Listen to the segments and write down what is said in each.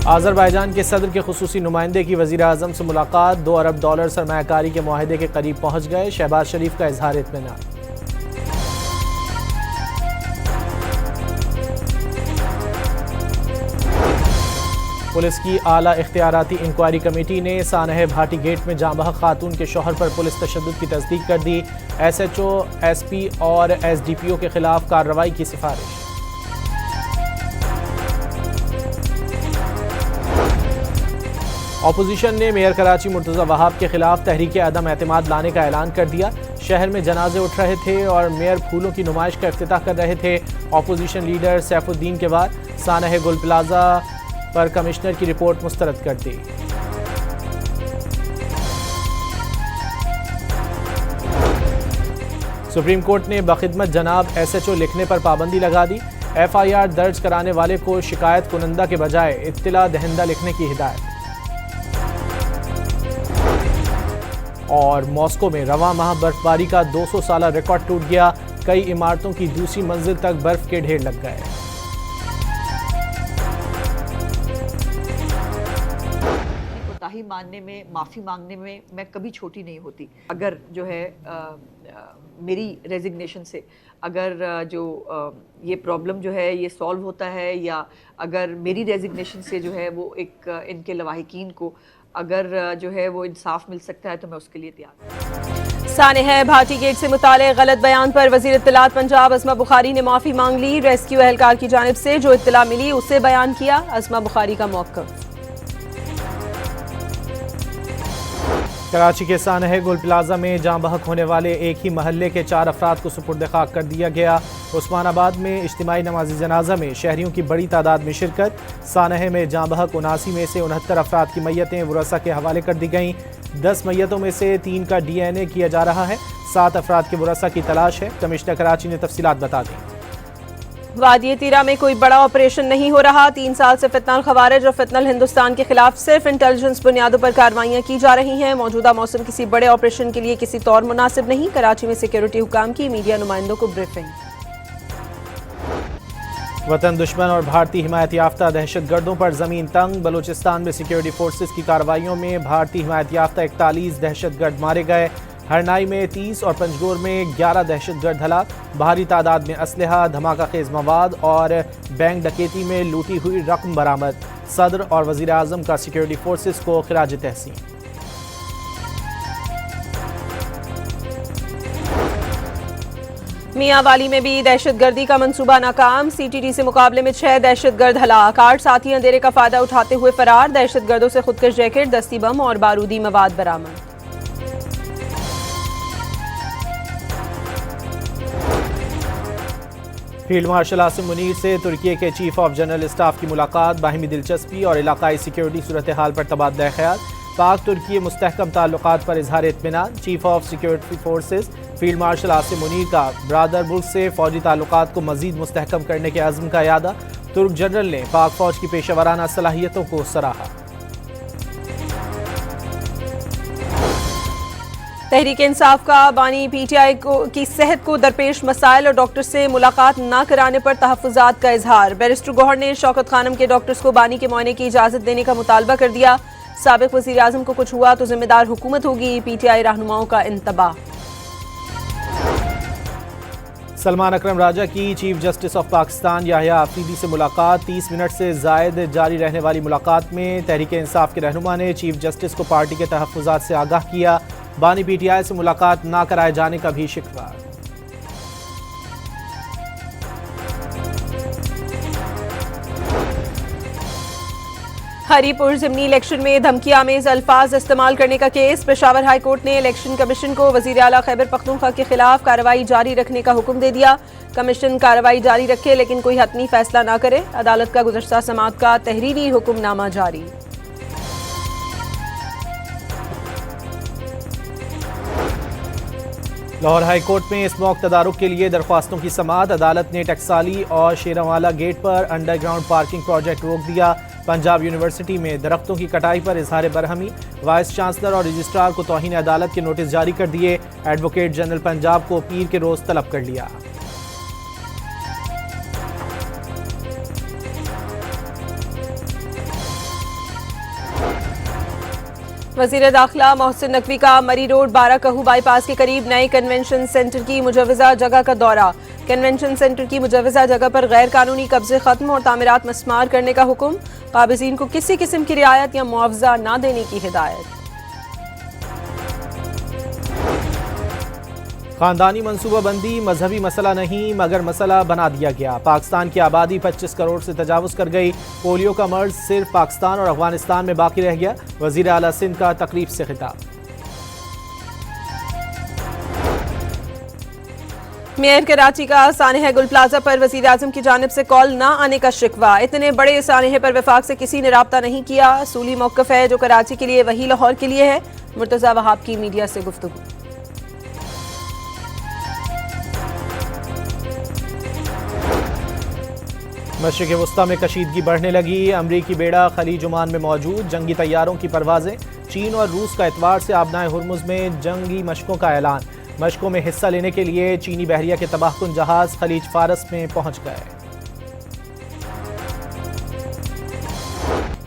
Azerbaijan के सदर के खुसूसी नुमाइंदे की वज़ीर आज़म से मुलाकात, $2 अरब सरमायाकारी के मुआहदे के करीब पहुँच गए। शहबाज शरीफ का इजहार इत्मीनान। पुलिस की आला इख्तियाराती इंक्वायरी कमेटी ने सानह भाटी गेट में जांबहक खातून के शौहर पर पुलिस तशद्दुद की तस्दीक कर दी। SHO, SP और SDPO के खिलाफ कार्रवाई की सिफारिश। अपोजिशन ने मेयर कराची मुर्तज़ा वहाब के खिलाफ तहरीक अदम एतमाद लाने का ऐलान कर दिया। शहर में जनाजे उठ रहे थे और मेयर फूलों की नुमाइश का इफ्तिताह कर रहे थे। अपोजिशन लीडर सैफुद्दीन के बाद सानह गुल प्लाजा पर कमिश्नर की रिपोर्ट मुस्तरद कर दी। सुप्रीम कोर्ट ने बखिदमत जनाब SHO लिखने पर पाबंदी लगा दी। FIR दर्ज कराने वाले को शिकायत कुनंदा के बजाय इत्तला दहिंदा लिखने की हिदायत। और मॉस्को में रवां माह बर्फबारी का 200 साला रिकॉर्ड टूट गया। कई इमारतों की दूसरी मंजिल तक बर्फ के ढेर लग गए। कोताही मानने में, माफ़ी मांगने में मैं कभी छोटी नहीं होती। अगर जो है मेरी रेजिग्नेशन से अगर ये प्रॉब्लम जो है ये सॉल्व होता है, या अगर मेरी रेजिग्नेशन से जो है वो एक इनके लवाहिकीन को अगर जो है वो इंसाफ मिल सकता है तो मैं उसके लिए तैयार। सानह भाटी गेट से मुताल्लिक़ गलत बयान पर वज़ीर इत्तलात पंजाब अस्मा बुखारी ने माफ़ी मांग ली। रेस्क्यू एहलकार की जानिब से जो इत्तला मिली उसे बयान किया। अस्मा बुखारी का मौक़िफ़। कराची के सानह गुल प्लाजा में जाँ बहक होने वाले एक ही महल्ले के 4 अफराद को सुपुर्द खाक कर दिया गया। उस्मानाबाद में इज्तिमाई नमाज़ी जनाजा में शहरियों की बड़ी तादाद में शिरकत। सानह में जाँ बहक 79 में से 69 अफराद की मैयतें वुरसा के हवाले कर दी गईं। 10 मैयतों में से 3 का DNA किया जा रहा है। 7 अफराद के वुरसा की तलाश है। कमिश्नर कराची ने तफसीलात बता दी। वादी तीरा में कोई बड़ा ऑपरेशन नहीं हो रहा। 3 साल से फितनल खवारिज और फितनल हिंदुस्तान के खिलाफ सिर्फ इंटेलिजेंस बुनियादों पर कार्रवाइयां की जा रही हैं। मौजूदा मौसम किसी बड़े ऑपरेशन के लिए किसी तौर मुनासिब नहीं। कराची में सिक्योरिटी हुकाम की मीडिया नुमाइंदों को ब्रीफिंग। वतन दुश्मन और भारतीय हिमायत याफ्ता दहशतगर्दों पर जमीन तंग। बलूचिस्तान में सिक्योरिटी फोर्सेस की कार्रवाइयों में भारतीय हिमायत याफ्ता 41 दहशतगर्द मारे गए। हरनाई में 30 और पंजगोर में 11 दहशतगर्द हलाक। भारी तादाद में असलहा, धमाका खेज मवाद और बैंक डकैती में लूटी हुई रकम बरामद। सदर और वजीर आजम का सिक्योरिटी फोर्सेस को खिराज तहसीन। मियांवाली में भी दहशतगर्दी का मंसूबा नाकाम। CTT से मुकाबले में 6 दहशतगर्द हलाक। 8 साथी अंधेरे का फायदा उठाते हुए फरार। दहशतगर्दों से खुदकश जैकेट, दस्ती बम और बारूदी मवाद बरामद। फील्ड मार्शल आसिम मुनीर से तुर्की के चीफ ऑफ जनरल स्टाफ की मुलाकात। बाहिमी दिलचस्पी और इलाकाई सिक्योरिटी सूरत हाल पर तबादला ख्याल। पाक तुर्की मुस्तहकम ताल्लुकात पर इजहार इत्मीनान। Chief of security forces field marshal Asim Munir का ब्रादर मुल्क से फौजी ताल्लुकात को मजीद मुस्तहकम करने के अज़्म का यादा। तुर्क जनरल ने पाक फौज की पेशेवराना सलाहियतों को सराहा। तहरीक इंसाफ का बानी PTI की सेहत को दरपेश मसाइल और डॉक्टर से मुलाकात न कराने पर तहफ़्फ़ुज़ात का इजहार। बैरिस्टर गौहर ने शौकत खानम के डॉक्टर्स को बानी के मुआयने की इजाज़त देने का मुतालबा कर दिया। साबिक़ वज़ीर आज़म को कुछ हुआ तो जिम्मेदार हुकूमत होगी। PTI रहनुमाओं का इंतबाह। सलमान अकरम राजा की chief justice of Pakistan Yahya Afridi से मुलाकात। 30 मिनट से जायद जारी रहने वाली मुलाकात में तहरीक इंसाफ के रहनुमा ने चीफ जस्टिस को पार्टी के तहफ़्फ़ुज़ात से आगाह किया। बानी PTI से मुलाकात ना कराए जाने का भी शिकवा। हरीपुर ज़िमनी इलेक्शन में धमकी आमेज अल्फाज इस्तेमाल करने का केस। पेशावर हाई कोर्ट ने इलेक्शन कमीशन को वज़ीर आला खैबर पख्तूनख्वा के खिलाफ कार्रवाई जारी रखने का हुक्म दे दिया। कमीशन कार्रवाई जारी रखे लेकिन कोई हतमी फैसला ना करे। अदालत का गुज़श्ता समाअत का तहरीरी हुक्मनामा जारी। लाहौर हाई कोर्ट में स्मॉग तदारुक के लिए दरख्वास्तों की समाअत। अदालत ने टकसाली और शेरावाला गेट पर अंडरग्राउंड पार्किंग प्रोजेक्ट रोक दिया। पंजाब यूनिवर्सिटी में दरख्तों की कटाई पर इजहार बरहमी। वाइस चांसलर और रजिस्ट्रार को तौहीन अदालत के नोटिस जारी कर दिए। एडवोकेट जनरल पंजाब को पीर के रोज तलब कर लिया। वजीर दाखिला मोहसिन नकवी का मरी रोड 12 कहू बाईपास के करीब नए कन्वेंशन सेंटर की मुजव्वजा जगह का दौरा। कन्वेंशन सेंटर की मुजव्वजा जगह पर गैर कानूनी कब्जे खत्म और तामीरात मस्मार करने का हुक्म। काबिजीन को किसी किस्म की रियायत या मुआवजा न देने की हिदायत। खानदानी मनसूबाबंदी मजहबी मसला नहीं मगर मसला बना दिया गया। पाकिस्तान की आबादी 25 करोड़ से तजावुज कर गई। पोलियो का मर्ज सिर्फ पाकिस्तान और अफगानिस्तान में बाकी रह गया। वजीर आला सिंध का तकरीब से खिताब। मेयर कराची का सानेह गुल प्लाजा पर वजीर आजम की जानिब से कॉल न आने का शिकवा। इतने बड़े सानेह पर वफाक से किसी ने राब्ता नहीं किया। सूली मौक़िफ़ है जो कराची के लिए वही लाहौर के लिए है। मुर्तज़ा वहाब की मीडिया से गुफ्तगू। मशरिक़ वस्ता में कशीदगी बढ़ने लगी। अमरीकी बेड़ा खलीज ओमान में मौजूद। जंगी तैयारों की परवाजें। चीन और रूस का एतवार से आबनाए हुर्मुज़ में जंगी मशकों का ऐलान। मशकों में हिस्सा लेने के लिए चीनी बहरिया के तबाहकुन जहाज खलीज फारस में पहुंच गए।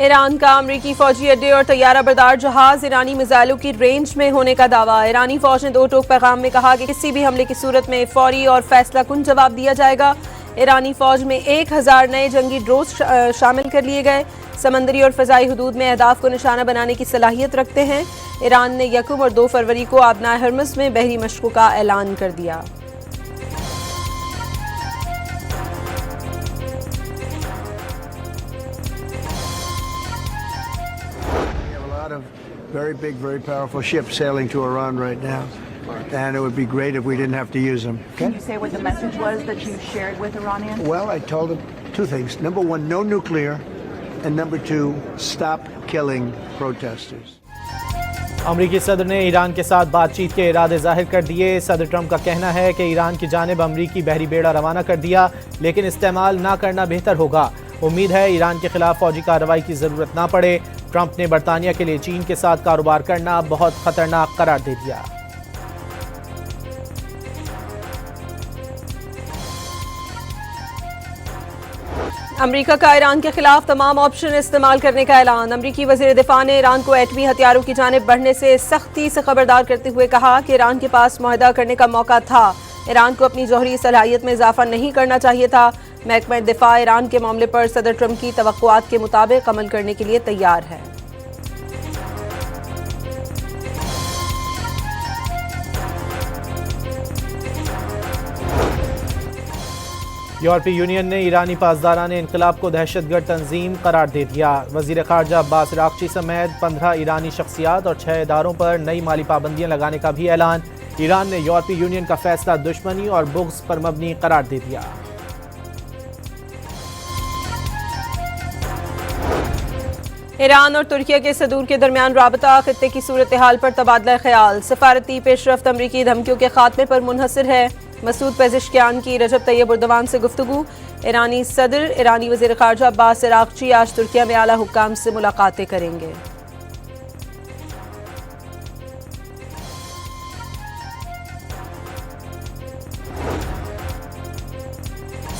ईरान का अमरीकी फौजी अड्डे और तैयारा बरदार जहाज ईरानी मिसाइलों की रेंज में होने का दावा। ईरानी फौज ने 2 टोक पैगाम में कहा कि किसी भी हमले की सूरत में फौरी और फैसला कुन जवाब दिया जाएगा। ईरानी फौज में 1000 नए जंगी ड्रोन शामिल कर लिए गए। समंदरी और फ़ज़ाई हुदूद में अहदाफ को निशाना बनाने की सलाहियत रखते हैं। ईरान ने 1 और 2 फरवरी को आबनाए हुर्मुज़ में बहरी मशकों का ऐलान कर दिया। Very big, very powerful ships sailing to Iran right now. And it would be great if we didn't have to use them. Okay? Can you say what the message was that you shared with Iranians? Well, I told them 2 things. Number 1, no nuclear. And number 2, stop killing protesters. अमरीकी सदर ने Iran के साथ बातचीत के इरादे जाहिर कर दिए। सदर ट्रंप का कहना है कि ईरान की जानिब अमरीकी बहरी बेड़ा रवाना कर दिया, लेकिन इस्तेमाल ना करना बेहतर होगा। उम्मीद है ईरान के खिलाफ फौजी कार्रवाई की जरूरत ना पड़े। ट्रंप ने बरतानिया के लिए चीन के साथ कारोबार करना बहुत खतरनाक करार दे दिया। अमरीका का ईरान के खिलाफ तमाम ऑप्शन इस्तेमाल करने का ऐलान। अमरीकी वज़ीर दिफा ने ईरान को एटमी हथियारों की जानिब बढ़ने से सख्ती से खबरदार करते हुए कहा कि ईरान के पास मुआहदा करने का मौका था। ईरान को अपनी जौहरी सलाहियत में इजाफा नहीं करना चाहिए था। महकमा दिफा ईरान के मामले पर सदर ट्रंप की तवक्कुआत के मुताबिक अमल करने के लिए तैयार है। यूरोपीय यूनियन ने ईरानी पासदारान इनकलाब को दहशतगर्द तंजीम करार दे दिया। वजीर खारजा अब्बास अरागची समेत 15 ईरानी शख्सियात और 6 इदारों पर नई माली पाबंदियां लगाने का भी ऐलान। ईरान ने यूरोपीय यूनियन का फैसला दुश्मनी और बुग़्ज़ पर मबनी करार दे दिया। ईरान और तुर्किया के सदूर के दरमियान राबता खित्ते की सूरत हाल पर तबादला ख्याल। सफारती पेशरफ्त अमरीकी धमकियों के खात्मे पर मुनहसर है। मसूद पेजिशकियान की रजब तैयब उर्दवान से गुफ्तगू। ईरानी सदर ईरानी वज़ीर ख़ारजा अब्बास अरागची आज तुर्किया में आला हुक्काम से मुलाकातें करेंगे।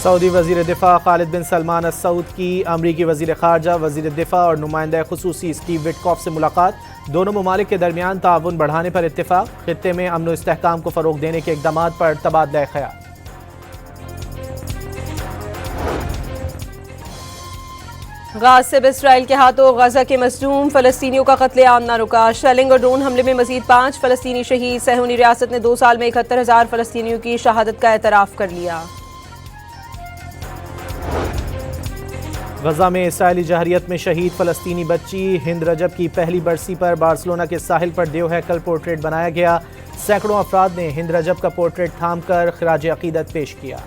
सऊदी वज़ीर दिफा खालिद बिन सलमान अल सऊद की अमरीकी वज़ीर ख़ारजा वज़ीर दिफा और नुमाइंदा खुसूसी स्टीव विटकॉफ से मुलाकात। दोनों ममालिक के दरमियान ताउन बढ़ाने पर इत्तेफाक। खित्ते में अमन व इस्तेहकाम को फ़रोग़ देने के इक़दामात पर तबादला ख्याल। गाज़िब इसराइल के हाथों गजा के मज़लूम फ़लस्तीनियों का क़त्ल-ए-आम न रुका। शेलिंग और ड्रोन हमले में मज़ीद 5 फ़लस्तीनी शहीद। सहूनी रियासत ने 2 साल में 71,000 फ़लस्तीनियों की शहादत का एतराफ़ कर लिया। गजा में इसराइली जहरियत में शहीद फ़लस्तीनी बच्ची हिंद रजब की पहली बरसी पर बार्सिलोना के साहिल पर देव हैकल पोर्ट्रेट बनाया गया। सैकड़ों अफराद ने हिंद रजब का पोर्ट्रेट थाम कर खिराज अकीदत पेश किया।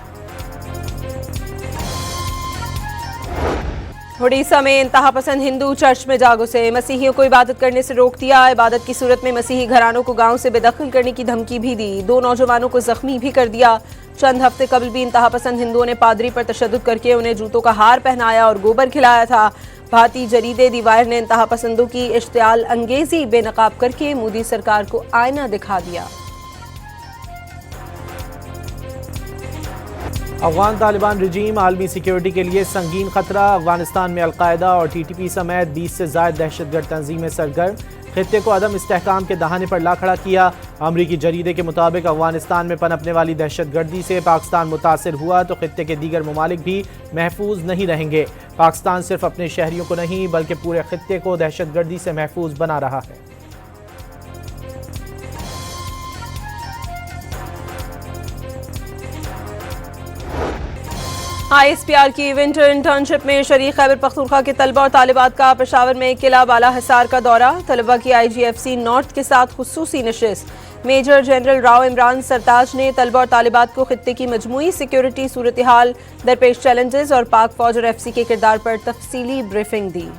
उड़ीसा में इंतहा पसंद हिंदू चर्च में जा घुसे। मसीहियों को इबादत करने से रोक दिया। इबादत की सूरत में मसीही घरानों को गांव से बेदखल करने की धमकी भी दी। 2 नौजवानों को जख्मी भी कर दिया। चंद हफ्ते कबल भी इंतहा पसंद हिंदुओं ने पादरी पर तशद्दुद करके उन्हें जूतों का हार पहनाया और गोबर खिलाया था। भारतीय जरीदे दी वायर ने इंतहा पसंदों की इश्तियाल अंगेजी बेनकाब करके मोदी सरकार को आईना दिखा दिया। अफगान तालिबान रजीम आलमी सिक्योरिटी के लिए संगीन खतरा। अफगानिस्तान में अलकायदा और TTP समेत 20 से ज़ायद दहशतगर्द तंजीमें सरगर्म। खित्ते को अदम इस्तेहकाम के दहाने पर ला खड़ा किया। अमरीकी जरीदे के मुताबिक अफगानिस्तान में पनपने वाली दहशतगर्दी से पाकिस्तान मुतासिर हुआ तो खित्ते के दीगर ममालिक भी महफूज नहीं रहेंगे। पाकिस्तान सिर्फ अपने शहरियों को नहीं बल्कि पूरे खित्ते को दहशतगर्दी से महफूज बना रहा है। ISPR की विंटर इंटर्नशिप में शरीक खैबर पख्तूनख्वा के तलबा और तालिबात का पेशावर में किला बाला हिसार का दौरा। तलबा की IGFC नॉर्थ के साथ खुसूसी नशिस्त। मेजर जनरल राव इमरान सरताज ने तलबा और तालिबात को खित्ते की मजमूई सिक्योरिटी सूरत हाल, दरपेश चैलेंजेस और पाक फौज और FC के किरदार पर तफसीली ब्रीफिंग दी।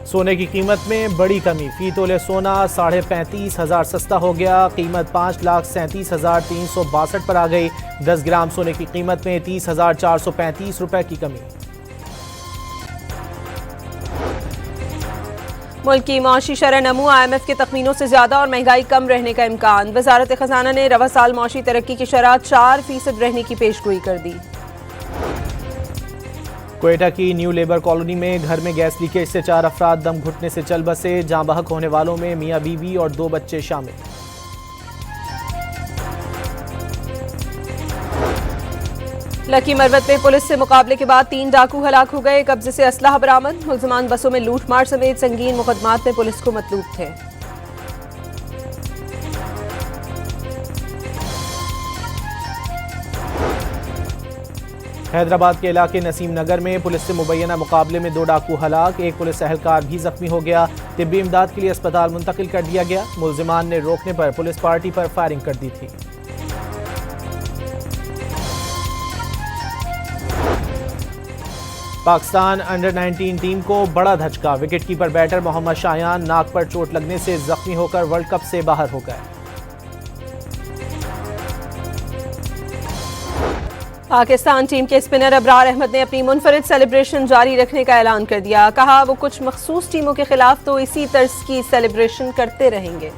सोने की कीमत में बड़ी कमी। फी तोले सोना 35,500 सस्ता हो गया। कीमत 5,37,362 पर आ गई। 10 ग्राम सोने की कीमत में 30,435 रुपए की कमी। मुल्क की मौशी शरह नमू IMF के तखमीनों से ज्यादा और महंगाई कम रहने का इम्कान। वजारत खजाना ने रवा साल मौशी तरक्की की शरह 4% रहने की पेशगोई कर दी। क्वेटा की न्यू लेबर कॉलोनी में घर में गैस लीकेज से 4 अफराद दम घुटने से चल बसे। जाँ बहक होने वालों में मियाँ बीवी और 2 बच्चे शामिल। लकी मरवत में पुलिस से मुकाबले के बाद 3 डाकू हलाक हो गए। कब्जे से असलाह बरामद। मुलजमान बसों में लूटमार समेत संगीन मुकदमात में पुलिस को मतलूब थे। हैदराबाद के इलाके नसीम नगर में पुलिस से मुबैना मुकाबले में 2 डाकू हलाक। एक पुलिस एहलकार भी जख्मी हो गया। तिब्बी इमदाद के लिए अस्पताल मुंतकिल कर दिया गया। मुलजिमान ने रोकने पर पुलिस पार्टी पर फायरिंग कर दी थी। पाकिस्तान अंडर 19 टीम को बड़ा धचका। विकेटकीपर बैटर मोहम्मद शायान नाक पर चोट लगने से जख्मी होकर वर्ल्ड कप से बाहर हो गए। पाकिस्तान टीम के स्पिनर अबरार अहमद ने अपनी मुनफरिद सेलिब्रेशन जारी रखने का ऐलान कर दिया। कहा वो कुछ मखसूस टीमों के खिलाफ तो इसी तर्ज की सेलिब्रेशन करते रहेंगे।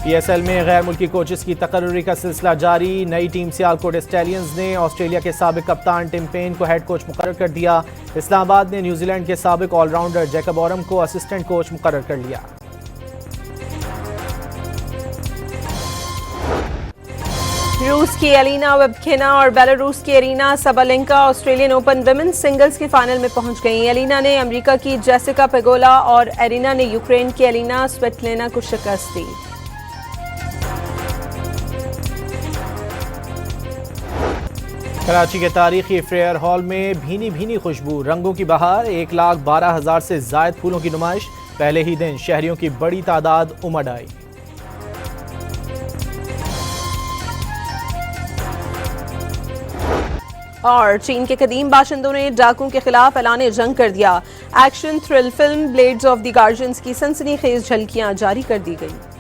PSL में गैर मुल्की कोचेस की तकर्रुरी का सिलसिला जारी। नई टीम सियालकोट स्टैलियंस ने ऑस्ट्रेलिया के साबिक कप्तान टिम पेन को हेड कोच मुकर्रर कर दिया। इस्लामाबाद ने न्यूजीलैंड के साबिक ऑलराउंडर जैकब ऑरम को असिस्टेंट कोच मुकर्रर कर लिया। रूस की एलिना वेबकिना और बेलारूस की arena Sabalenka Australian open women's singles के फाइनल में पहुंच गईं। एलिना ने अमेरिका की जेसिका पेगोला और एरिना ने यूक्रेन की एलिना स्वेटलेना को शिकस्त दी। कराची के तारीखी फेयर हॉल में भीनी भीनी खुशबू, रंगों की बहार। 1,12,000 से जायद फूलों की नुमाइश। पहले ही दिन शहरियों की बड़ी तादाद उमड़ आई। और चीन के कदीम बाशिंदों ने डाकुओं के खिलाफ ऐलान जंग कर दिया। Action thrill film blades of the guardians की सनसनीखेज झलकियां जारी कर दी गई।